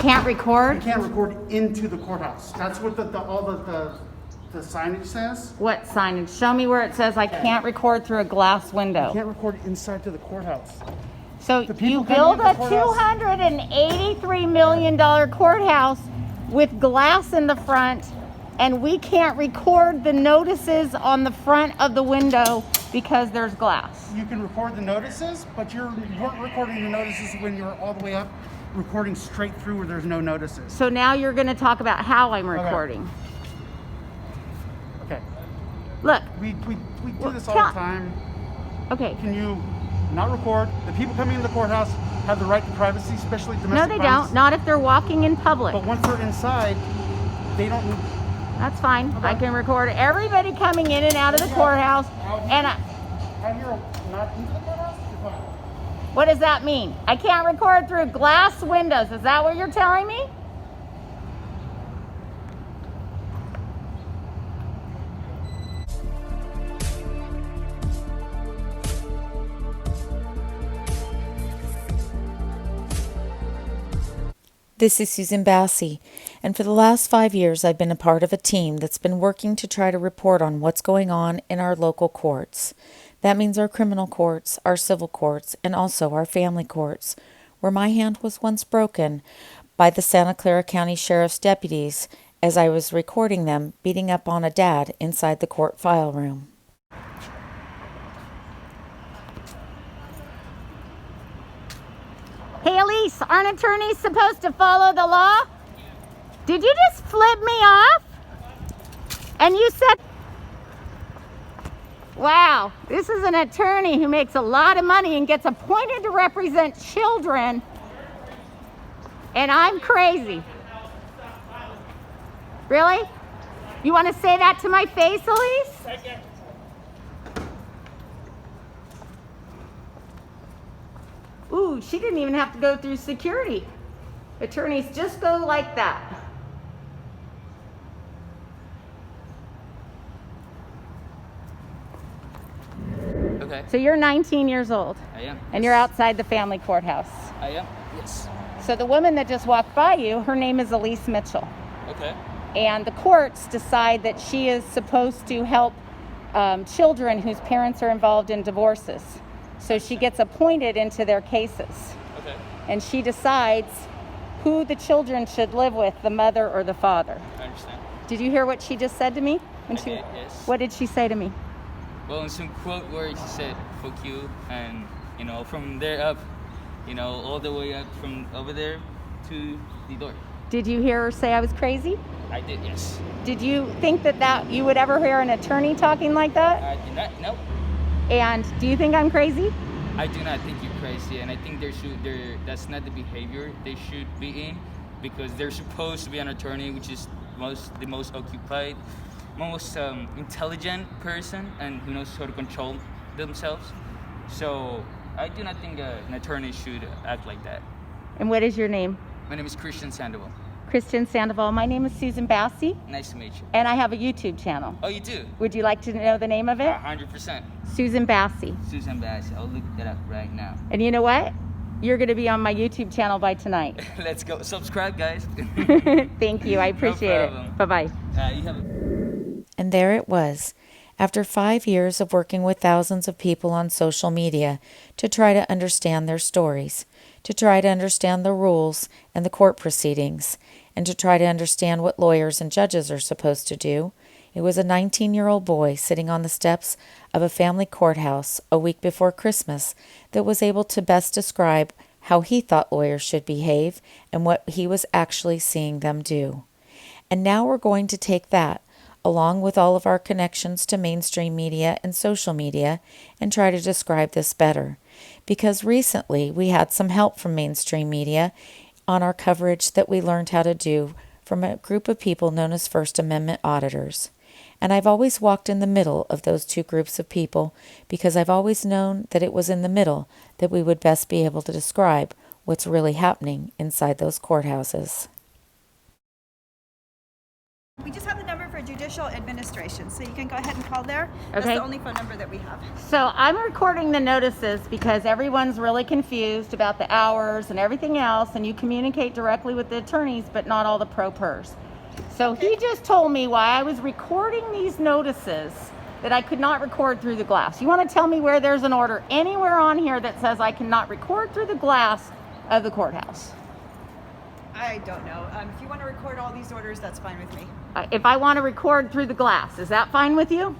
can't record? You can't record into the courthouse. That's what all the signage says. What signage? Show me where it says I can't record through a glass window. You can't record inside to the courthouse. So you build a $283 million courthouse with glass in the front, and we can't record the notices on the front of the window because there's glass. You can record the notices, but you weren't recording the notices when you were all the way up, recording straight through where there's no notices. So now you're going to talk about how I'm recording. Okay. Look. We do this all the time. Okay. Can you not record? The people coming into the courthouse have the right to privacy, especially domestic violence. No, they don't. Not if they're walking in public. But once they're inside, they don't. That's fine. Okay. I can record everybody coming in and out of the courthouse. And out here, not into the courthouse. What does that mean? I can't record through glass windows. Is that what you're telling me? This is Susan Bassi, and for the last 5 years I've been a part of a team that's been working to try to report on what's going on in our local courts. That means our criminal courts, our civil courts, and also our family courts, where my hand was once broken by the Santa Clara County Sheriff's deputies as I was recording them beating up on a dad inside the court file room. Hey, Elise, aren't attorneys supposed to follow the law? Did you just flip me off? And you said, wow, this is an attorney who makes a lot of money and gets appointed to represent children, and I'm crazy. Really? You want to say that to my face, Elise? Ooh, she didn't even have to go through security. Attorneys just go like that. Okay. So you're 19 years old. I am. And you're outside the family courthouse. I am. Yes. So the woman that just walked by you, her name is Elise Mitchell. Okay. And the courts decide that she is supposed to help children whose parents are involved in divorces. So she gets appointed into their cases. Okay. And she decides who the children should live with, the mother or the father. I understand. Did you hear what she just said to me? Yes. What did she say to me? Well, in some quote where she said, fuck you, and, from there up, all the way up from over there to the door. Did you hear her say I was crazy? I did, yes. Did you think that you would ever hear an attorney talking like that? I did not, no. And do you think I'm crazy? I do not think you're crazy, and I think that's not the behavior they should be in, because they're supposed to be an attorney, which is the most occupied, most intelligent person, and who knows how to control themselves. So I do not think an attorney should act like that. And what is your name? My name is Christian Sandoval. Christian Sandoval. My name is Susan Bassi. Nice to meet you. And I have a YouTube channel. Oh, you do? Would you like to know the name of it? 100%. Susan Bassi. Susan Bassi. I'll look that up right now. And you know what? You're going to be on my YouTube channel by tonight. Let's go. Subscribe, guys. Thank you. I appreciate it. Bye-bye. You have a... And there it was. After 5 years of working with thousands of people on social media to try to understand their stories, to try to understand the rules and the court proceedings, and to try to understand what lawyers and judges are supposed to do, it was a 19-year-old boy sitting on the steps of a family courthouse a week before Christmas that was able to best describe how he thought lawyers should behave and what he was actually seeing them do. And now we're going to take that, along with all of our connections to mainstream media and social media, and try to describe this better. Because recently we had some help from mainstream media on our coverage that we learned how to do from a group of people known as First Amendment auditors. And I've always walked in the middle of those two groups of people because I've always known that it was in the middle that we would best be able to describe what's really happening inside those courthouses. We just have the number for judicial administration. So you can go ahead and call there. That's Okay. the only phone number that we have. So I'm recording the notices because everyone's really confused about the hours and everything else, and you communicate directly with the attorneys, but not all the pro pers. So he just told me why I was recording these notices that I could not record through the glass. You want to tell me where there's an order anywhere on here that says I cannot record through the glass of the courthouse? I don't know. If you want to record all these orders, that's fine with me. If I want to record through the glass, is that fine with you?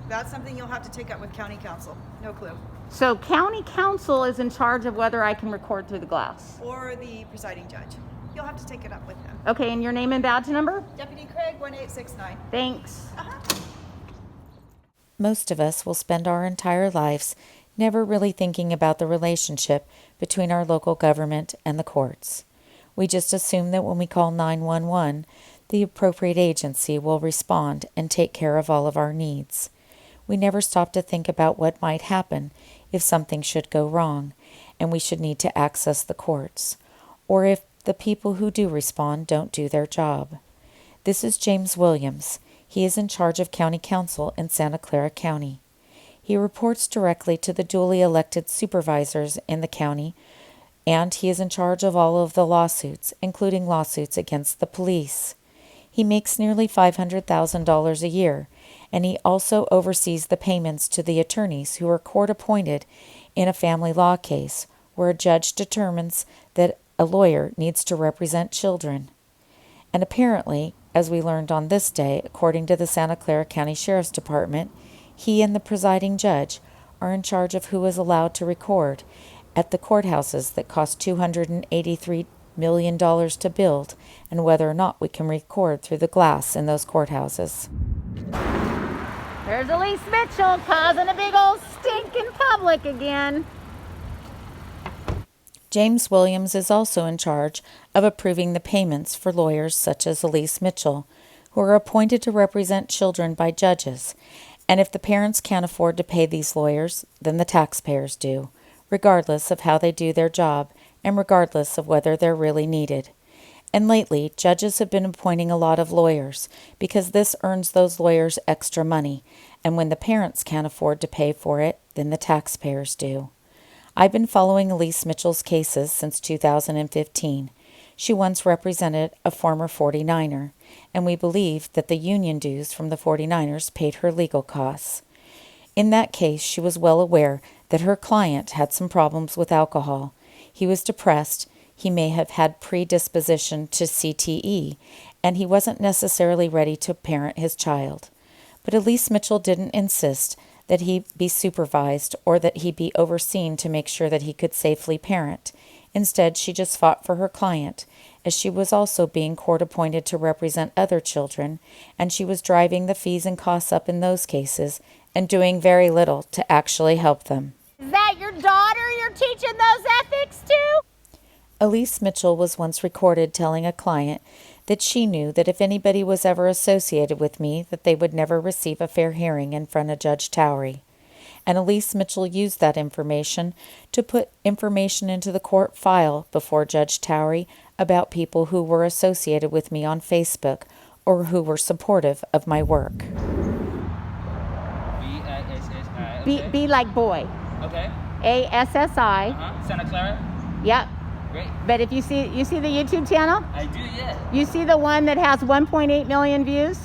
That's something you'll have to take up with county council. No clue. So county council is in charge of whether I can record through the glass. Or the presiding judge. You'll have to take it up with him. Okay, and your name and badge number? Deputy Craig, 1869. Thanks. Most of us will spend our entire lives never really thinking about the relationship between our local government and the courts. We just assume that when we call 911, the appropriate agency will respond and take care of all of our needs. We never stop to think about what might happen if something should go wrong and we should need to access the courts, or if the people who do respond don't do their job. This is James Williams. He is in charge of County Council in Santa Clara County. He reports directly to the duly elected supervisors in the county, and he is in charge of all of the lawsuits, including lawsuits against the police. He makes nearly $500,000 a year, and he also oversees the payments to the attorneys who are court-appointed in a family law case where a judge determines that a lawyer needs to represent children. And apparently, as we learned on this day, according to the Santa Clara County Sheriff's Department, he and the presiding judge are in charge of who is allowed to record at the courthouses that cost $283 million to build, and whether or not we can record through the glass in those courthouses. There's Elise Mitchell causing a big old stink in public again. James Williams is also in charge of approving the payments for lawyers such as Elise Mitchell, who are appointed to represent children by judges. And if the parents can't afford to pay these lawyers, then the taxpayers do, regardless of how they do their job and regardless of whether they're really needed. And lately, judges have been appointing a lot of lawyers because this earns those lawyers extra money, and when the parents can't afford to pay for it, then the taxpayers do. I've been following Elise Mitchell's cases since 2015. She once represented a former 49er, and we believe that the union dues from the 49ers paid her legal costs. In that case, she was well aware that her client had some problems with alcohol. He was depressed, he may have had predisposition to CTE, and he wasn't necessarily ready to parent his child. But Elise Mitchell didn't insist that he be supervised or that he be overseen to make sure that he could safely parent. Instead, she just fought for her client, as she was also being court-appointed to represent other children, and she was driving the fees and costs up in those cases and doing very little to actually help them. Is that your daughter you're teaching those ethics to? Elise Mitchell was once recorded telling a client that she knew that if anybody was ever associated with me, that they would never receive a fair hearing in front of Judge Towery. And Elise Mitchell used that information to put information into the court file before Judge Towery about people who were associated with me on Facebook or who were supportive of my work. B-I-S-S-I. B, Okay. B like boy. Okay. A-S-S-I. Santa Clara. Yep. Great. But if you see the YouTube channel? I do, yeah. You see the one that has 1.8 million views?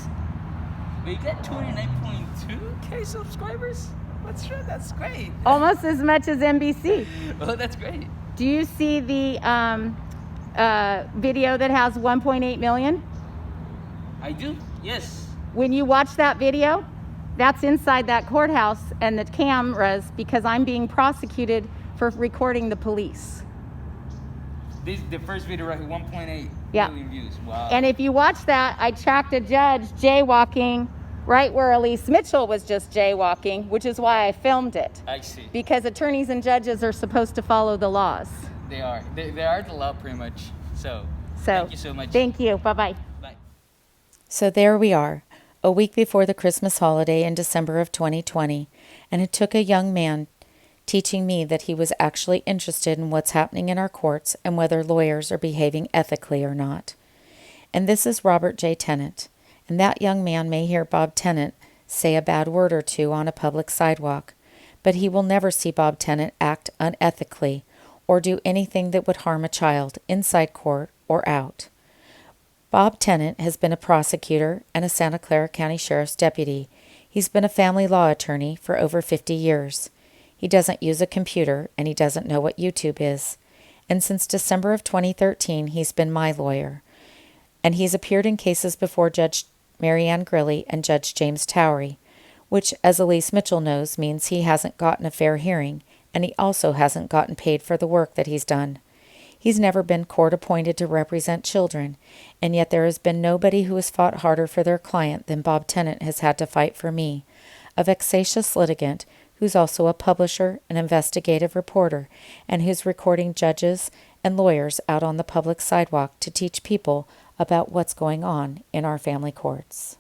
We got 29.2K subscribers. That's great. Almost as much as NBC. Oh, that's great. Do you see the video that has 1.8 million? I do, yes. When you watch that video, that's inside that courthouse and the cameras because I'm being prosecuted for recording the police. This the first video right here, 1.8 Yeah. million views. Wow. And if you watch that, I tracked a judge jaywalking right where Elise Mitchell was just jaywalking, which is why I filmed it. I see. Because attorneys and judges are supposed to follow the laws. They are. They are the law pretty much. So So thank you so much. Thank you. Bye-bye. Bye. So there we are, a week before the Christmas holiday in December of 2020, and it took a young man teaching me that he was actually interested in what's happening in our courts and whether lawyers are behaving ethically or not. And this is Robert J. Tennant, and that young man may hear Bob Tennant say a bad word or two on a public sidewalk, but he will never see Bob Tennant act unethically or do anything that would harm a child inside court or out. Bob Tennant has been a prosecutor and a Santa Clara County Sheriff's deputy. He's been a family law attorney for over 50 years. He doesn't use a computer, and he doesn't know what YouTube is. And since December of 2013, he's been my lawyer. And he's appeared in cases before Judge Marianne Grilly and Judge James Towery, which, as Elise Mitchell knows, means he hasn't gotten a fair hearing, and he also hasn't gotten paid for the work that he's done. He's never been court-appointed to represent children, and yet there has been nobody who has fought harder for their client than Bob Tennant has had to fight for me, a vexatious litigant who's also a publisher, an investigative reporter, and who's recording judges and lawyers out on the public sidewalk to teach people about what's going on in our family courts.